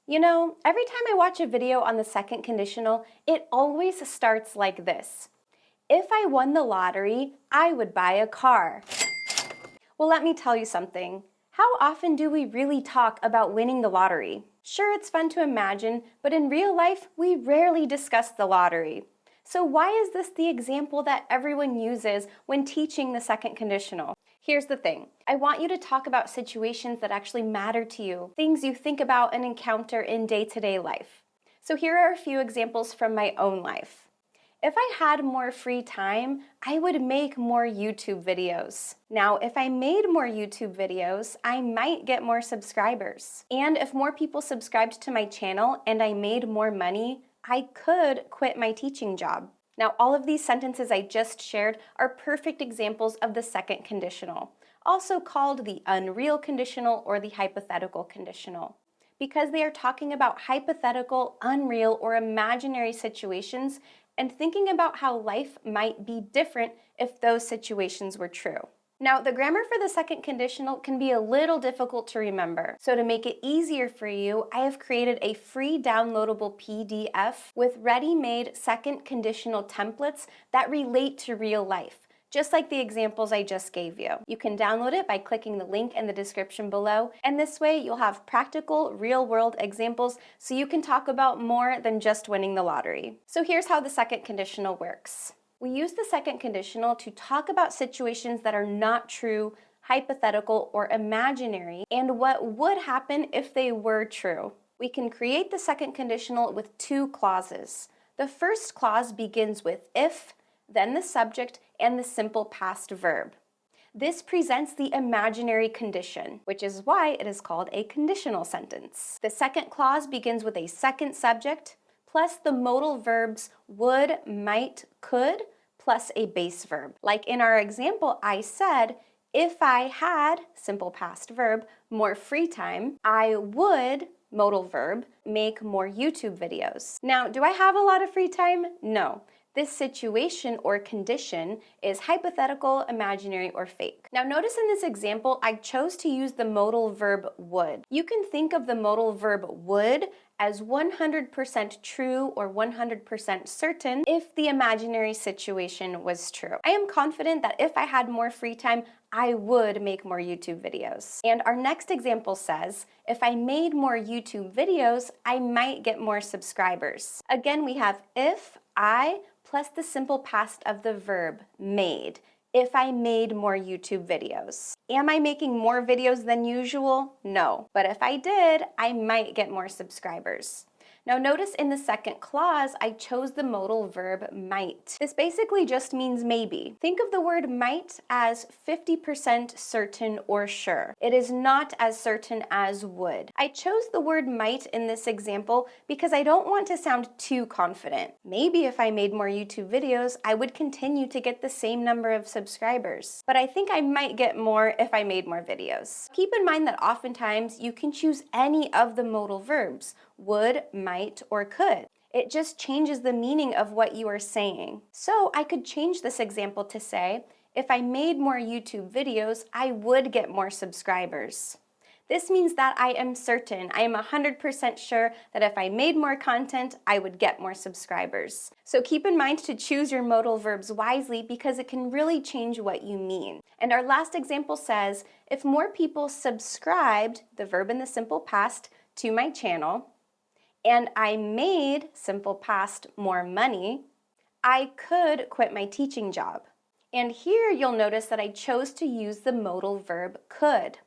You know, every time I watch a video on the second conditional, it always starts like this. If I won the lottery, I would buy a car. Well, let me tell you something. How often do we really talk about winning the lottery? Sure, it's fun to imagine, but in real life, we rarely discuss the lottery. So why is this the example that everyone uses when teaching the second conditional? Here's the thing. I want you to talk about situations that actually matter to you, things you think about and encounter in day-to-day life. So here are a few examples from my own life. If I had more free time, I would make more YouTube videos. Now, if I made more YouTube videos, I might get more subscribers. And if more people subscribed to my channel and I made more money, I could quit my teaching job. Now, all of these sentences I just shared are perfect examples of the second conditional, also called the unreal conditional or the hypothetical conditional, because they are talking about hypothetical, unreal, or imaginary situations and thinking about how life might be different if those situations were true. Now, the grammar for the second conditional can be a little difficult to remember. So to make it easier for you, I have created a free downloadable PDF with ready-made second conditional templates that relate to real life, just like the examples I just gave you. You can download it by clicking the link in the description below, and this way you'll have practical, real-world examples so you can talk about more than just winning the lottery. So here's how the second conditional works. We use the second conditional to talk about situations that are not true, hypothetical, or imaginary, and what would happen if they were true. We can create the second conditional with two clauses. The first clause begins with if, then the subject, and the simple past verb. This presents the imaginary condition, which is why it is called a conditional sentence. The second clause begins with a second subject, plus the modal verbs would, might, could, plus a base verb. Like in our example, I said, if I had, simple past verb, more free time, I would, modal verb, make more YouTube videos. Now, do I have a lot of free time? No. This situation or condition is hypothetical, imaginary, or fake. Now notice in this example, I chose to use the modal verb would. You can think of the modal verb would as 100% true or 100% certain if the imaginary situation was true. I am confident that if I had more free time, I would make more YouTube videos. And our next example says, if I made more YouTube videos, I might get more subscribers. Again, we have if, I, plus the simple past of the verb, made. If I made more YouTube videos. Am I making more videos than usual? No. But if I did, I might get more subscribers. Now notice in the second clause, I chose the modal verb might. This basically just means maybe. Think of the word might as 50% certain or sure. It is not as certain as would. I chose the word might in this example because I don't want to sound too confident. Maybe if I made more YouTube videos, I would continue to get the same number of subscribers. But I think I might get more if I made more videos. Keep in mind that oftentimes you can choose any of the modal verbs, would, might, or could. It just changes the meaning of what you are saying. So I could change this example to say, if I made more YouTube videos, I would get more subscribers. This means that I am certain, I am 100% sure that if I made more content, I would get more subscribers. So keep in mind to choose your modal verbs wisely because it can really change what you mean. And our last example says, if more people subscribed, the verb in the simple past, to my channel, and I made, simple past, more money, I could quit my teaching job. And here you'll notice that I chose to use the modal verb could.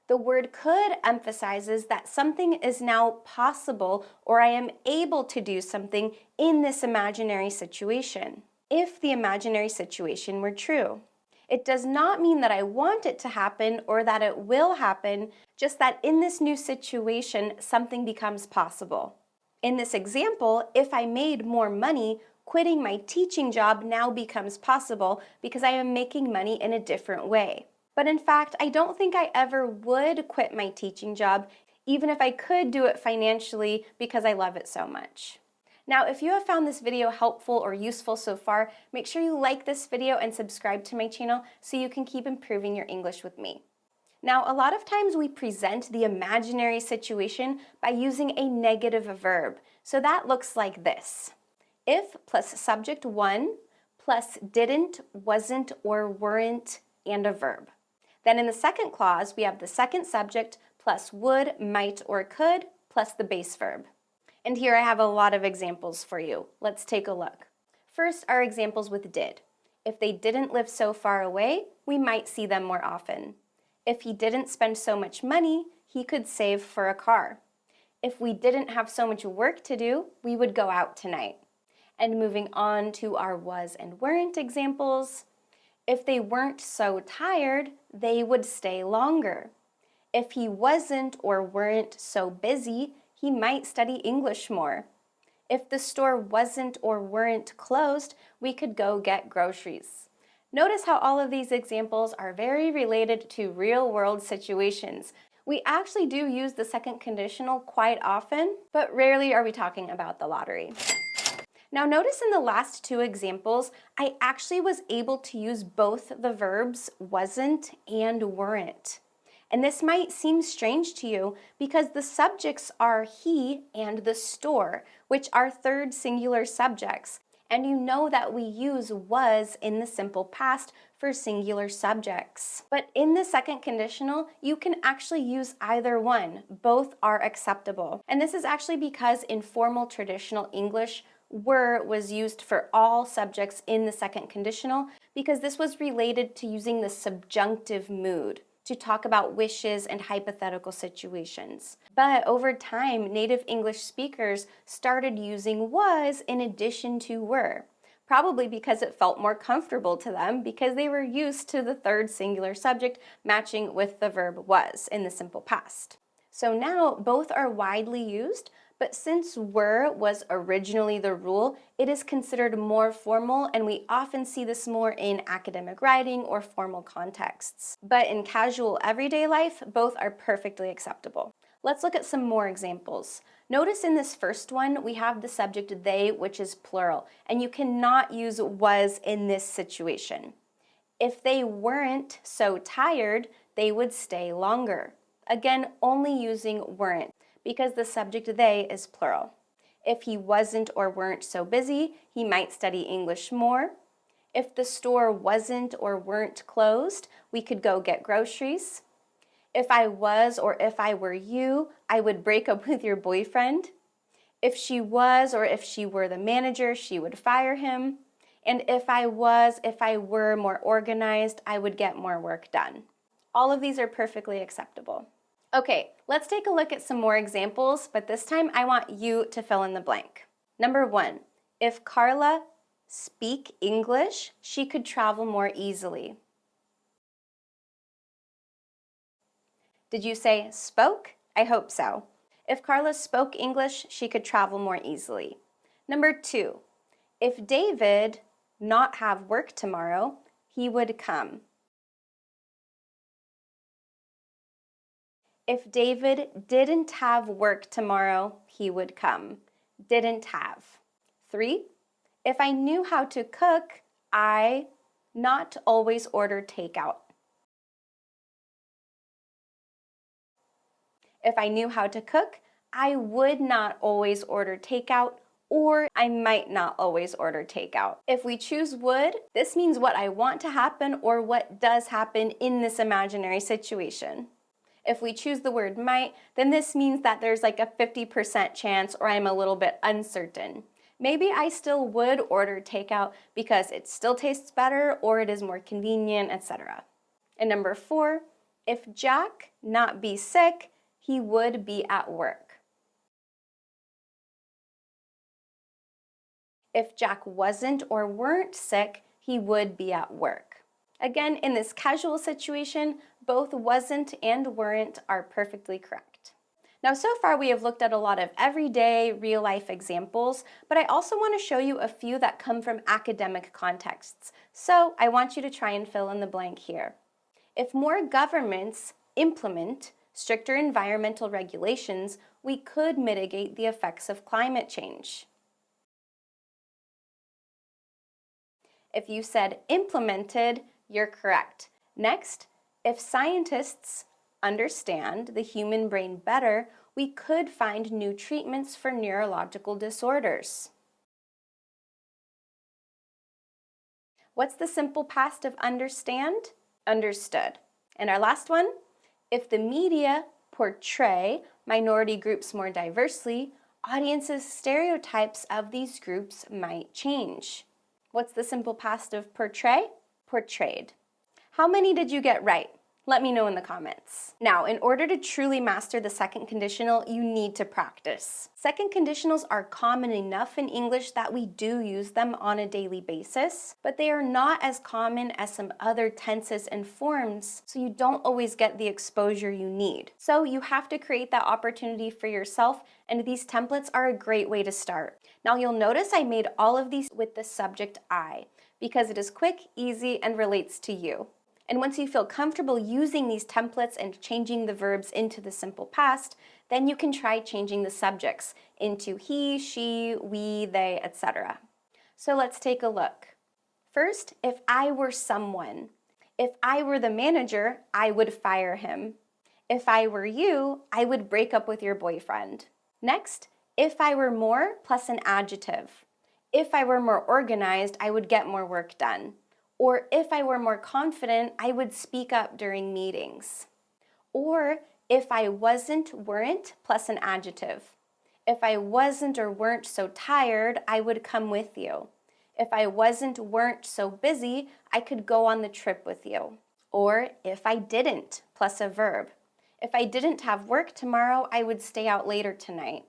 The word could emphasizes that something is now possible or I am able to do something in this imaginary situation, if the imaginary situation were true. It does not mean that I want it to happen or that it will happen, just that in this new situation, something becomes possible. In this example, if I made more money, quitting my teaching job now becomes possible because I am making money in a different way. But in fact, I don't think I ever would quit my teaching job, even if I could do it financially because I love it so much. Now, if you have found this video helpful or useful so far, make sure you like this video and subscribe to my channel so you can keep improving your English with me. Now, a lot of times we present the imaginary situation by using a negative verb. So that looks like this. If plus subject 1 plus didn't, wasn't, or weren't, and a verb. Then in the second clause, we have the second subject plus would, might, or could, plus the base verb. And here I have a lot of examples for you. Let's take a look. First are examples with did. If they didn't live so far away, we might see them more often. If he didn't spend so much money, he could save for a car. If we didn't have so much work to do, we would go out tonight. And moving on to our was and weren't examples, if they weren't so tired, they would stay longer. If he wasn't or weren't so busy, he might study English more. If the store wasn't or weren't closed, we could go get groceries. Notice how all of these examples are very related to real-world situations. We actually do use the second conditional quite often, but rarely are we talking about the lottery. Now notice in the last two examples, I actually was able to use both the verbs wasn't and weren't. And this might seem strange to you because the subjects are he and the store, which are third singular subjects. And you know that we use was in the simple past for singular subjects. But in the second conditional, you can actually use either one. Both are acceptable. And this is actually because in formal traditional English, were was used for all subjects in the second conditional because this was related to using the subjunctive mood to talk about wishes and hypothetical situations. But over time, native English speakers started using was in addition to were, probably because it felt more comfortable to them because they were used to the third singular subject matching with the verb was in the simple past. So now both are widely used, but since were was originally the rule, it is considered more formal, and we often see this more in academic writing or formal contexts. But in casual everyday life, both are perfectly acceptable. Let's look at some more examples. Notice in this first one, we have the subject they, which is plural, and you cannot use was in this situation. If they weren't so tired, they would stay longer. Again, only using weren't, because the subject they is plural. If he wasn't or weren't so busy, he might study English more. If the store wasn't or weren't closed, we could go get groceries. If I was or if I were you, I would break up with your boyfriend. If she was or if she were the manager, she would fire him. And if I were more organized, I would get more work done. All of these are perfectly acceptable. Okay, let's take a look at some more examples, but this time I want you to fill in the blank. Number 1, if Carla speak English, she could travel more easily. Did you say spoke? I hope so. If Carla spoke English, she could travel more easily. Number 2, if David not have work tomorrow, he would come. If David didn't have work tomorrow, he would come. Didn't have. 3, if I knew how to cook, I not always order takeout. If I knew how to cook, I would not always order takeout, or I might not always order takeout. If we choose would, this means what I want to happen or what does happen in this imaginary situation. If we choose the word might, then this means that there's like a 50% chance or I'm a little bit uncertain. Maybe I still would order takeout because it still tastes better or it is more convenient, etc. And number 4, if Jack not be sick, he would be at work. If Jack wasn't or weren't sick, he would be at work. Again, in this casual situation, both wasn't and weren't are perfectly correct. Now, so far we have looked at a lot of everyday, real-life examples, but I also want to show you a few that come from academic contexts. So I want you to try and fill in the blank here. If more governments implement stricter environmental regulations, we could mitigate the effects of climate change. If you said implemented, you're correct. Next, if scientists understand the human brain better, we could find new treatments for neurological disorders. What's the simple past of understand? Understood. And our last one, if the media portray minority groups more diversely, audiences' stereotypes of these groups might change. What's the simple past of portray? Portrayed. How many did you get right? Let me know in the comments. Now, in order to truly master the second conditional, you need to practice. Second conditionals are common enough in English that we do use them on a daily basis, but they are not as common as some other tenses and forms, so you don't always get the exposure you need. So you have to create that opportunity for yourself, and these templates are a great way to start. Now you'll notice I made all of these with the subject I, because it is quick, easy, and relates to you. And once you feel comfortable using these templates and changing the verbs into the simple past, then you can try changing the subjects into he, she, we, they, etc. So let's take a look. First, if I were someone. If I were the manager, I would fire him. If I were you, I would break up with your boyfriend. Next, if I were more plus an adjective. If I were more organized, I would get more work done. Or if I were more confident, I would speak up during meetings. Or if I weren't plus an adjective. If I wasn't or weren't so tired, I would come with you. If I weren't so busy, I could go on the trip with you. Or if I didn't plus a verb. If I didn't have work tomorrow, I would stay out later tonight.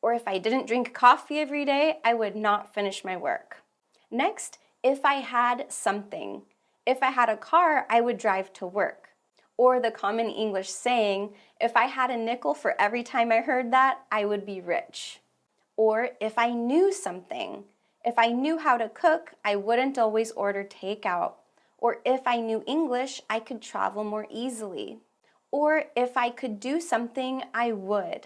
Or if I didn't drink coffee every day, I would not finish my work. Next, if I had something. If I had a car, I would drive to work. Or the common English saying, if I had a nickel for every time I heard that, I would be rich. Or if I knew something. If I knew how to cook, I wouldn't always order takeout. Or if I knew English, I could travel more easily. Or if I could do something, I would.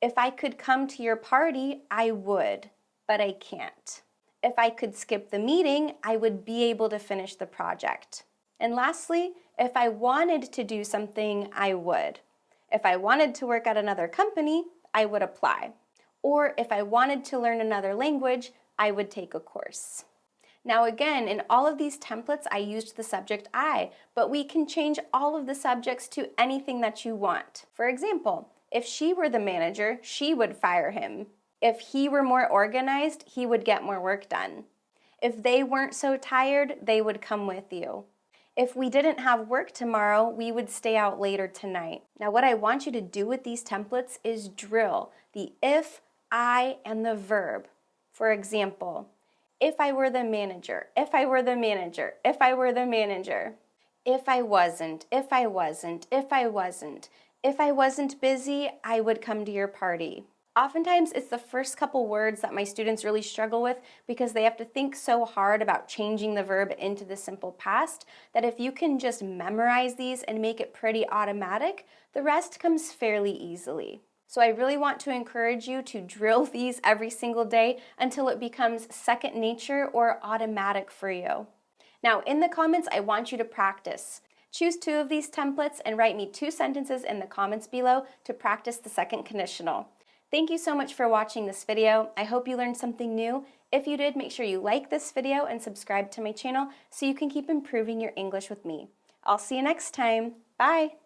If I could come to your party, I would, but I can't. If I could skip the meeting, I would be able to finish the project. And lastly, if I wanted to do something, I would. If I wanted to work at another company, I would apply. Or if I wanted to learn another language, I would take a course. Now again, in all of these templates, I used the subject I, but we can change all of the subjects to anything that you want. For example, if she were the manager, she would fire him. If he were more organized, he would get more work done. If they weren't so tired, they would come with you. If we didn't have work tomorrow, we would stay out later tonight. Now what I want you to do with these templates is drill the if, I, and the verb. For example, if I were the manager, if I were the manager, if I were the manager. If I wasn't, if I wasn't, if I wasn't. If I wasn't busy, I would come to your party. Oftentimes, it's the first couple words that my students really struggle with because they have to think so hard about changing the verb into the simple past that if you can just memorize these and make it pretty automatic, the rest comes fairly easily. So I really want to encourage you to drill these every single day until it becomes second nature or automatic for you. Now, in the comments, I want you to practice. Choose 2 of these templates and write me 2 sentences in the comments below to practice the second conditional. Thank you so much for watching this video. I hope you learned something new. If you did, make sure you like this video and subscribe to my channel so you can keep improving your English with me. I'll see you next time. Bye!